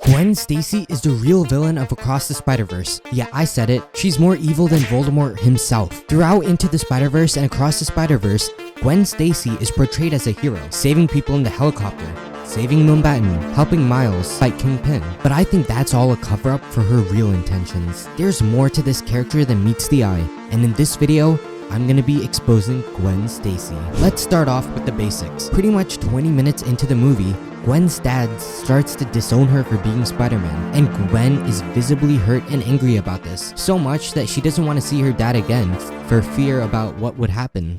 Gwen Stacy is the real villain of Across the Spider-Verse. Yeah, I said it. She's more evil than Voldemort himself. Throughout Into the Spider-Verse and Across the Spider-Verse, Gwen Stacy is portrayed as a hero, saving people in the helicopter, saving Mumbattan, helping Miles fight Kingpin. But I think that's all a cover-up for her real intentions. There's more to this character than meets the eye, and in this video, I'm gonna be exposing Gwen Stacy. Let's start off with the basics. Pretty much 20 minutes into the movie, Gwen's dad starts to disown her for being Spider-Man, and Gwen is visibly hurt and angry about this, so much that she doesn't want to see her dad again for fear about what would happen.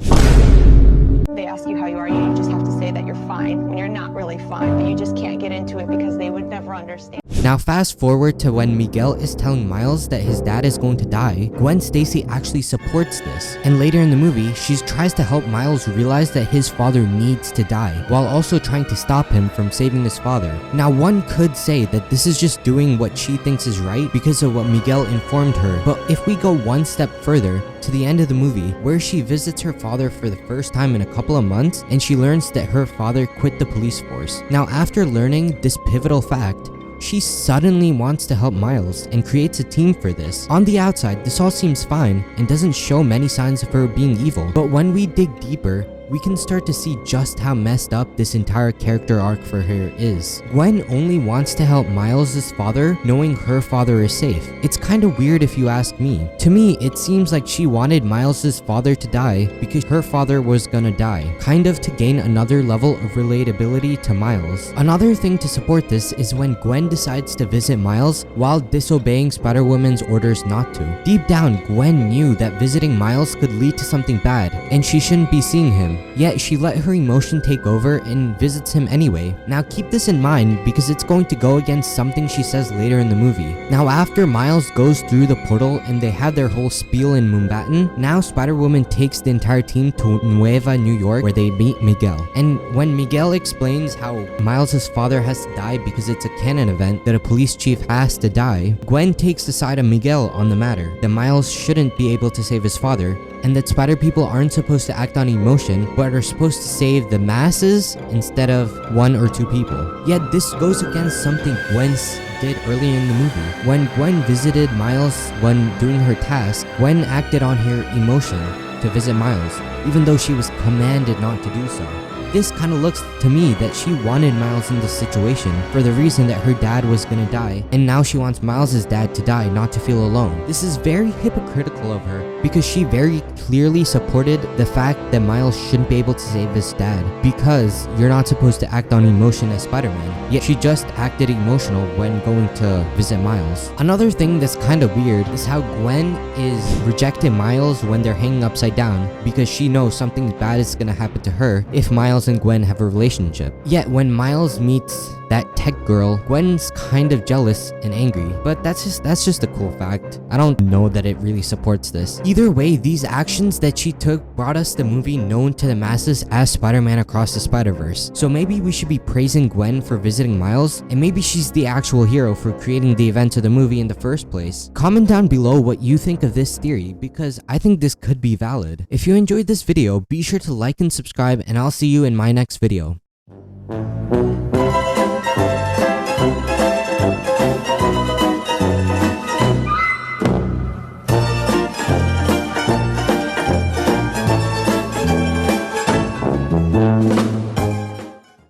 They ask you how you are, you just have to say that you're fine when you're not really fine, but you just can't get into it because they would never understand. Now fast forward to when Miguel is telling Miles that his dad is going to die. Gwen Stacy actually supports this, and later in the movie, she tries to help Miles realize that his father needs to die, while also trying to stop him from saving his father. Now one could say that this is just doing what she thinks is right because of what Miguel informed her, but if we go one step further, to the end of the movie, where she visits her father for the first time in a couple of months, and she learns that her father quit the police force. Now after learning this pivotal fact, she suddenly wants to help Miles and creates a team for this. On the outside, this all seems fine and doesn't show many signs of her being evil, but when we dig deeper, we can start to see just how messed up this entire character arc for her is. Gwen only wants to help Miles' father, knowing her father is safe. It's kinda weird if you ask me. To me, it seems like she wanted Miles' father to die because her father was gonna die, kind of to gain another level of relatability to Miles. Another thing to support this is when Gwen decides to visit Miles while disobeying Spider-Woman's orders not to. Deep down, Gwen knew that visiting Miles could lead to something bad, and she shouldn't be seeing him. Yet she let her emotion take over and visits him anyway. Now keep this in mind because it's going to go against something she says later in the movie. Now after Miles goes through the portal and they have their whole spiel in Mumbattan, now Spider-Woman takes the entire team to Nueva New York where they meet Miguel. And when Miguel explains how Miles' father has to die because it's a canon event that a police chief has to die, Gwen takes the side of Miguel on the matter, that Miles shouldn't be able to save his father, and that spider people aren't supposed to act on emotion but are supposed to save the masses instead of one or two people. Yet this goes against something Gwen did earlier in the movie. When Gwen visited Miles when doing her task, Gwen acted on her emotion to visit Miles, even though she was commanded not to do so. This kind of looks to me that she wanted Miles in this situation for the reason that her dad was gonna die, and now she wants Miles' dad to die not to feel alone. This is very hypocritical of her because she very clearly supported the fact that Miles shouldn't be able to save his dad because you're not supposed to act on emotion as Spider-Man, yet she just acted emotional when going to visit Miles. Another thing that's kind of weird is how Gwen is rejecting Miles when they're hanging upside down because she knows something bad is gonna happen to her if Miles and Gwen have a relationship. Yet when Miles meets that tech girl, Gwen's kind of jealous and angry, but that's just a cool fact. I don't know that it really supports this. Either way, these actions that she took brought us the movie known to the masses as Spider-Man Across the Spider-Verse. So maybe we should be praising Gwen for visiting Miles, and maybe she's the actual hero for creating the events of the movie in the first place. Comment down below what you think of this theory because I think this could be valid. If you enjoyed this video, be sure to like and subscribe, and I'll see you in my next video.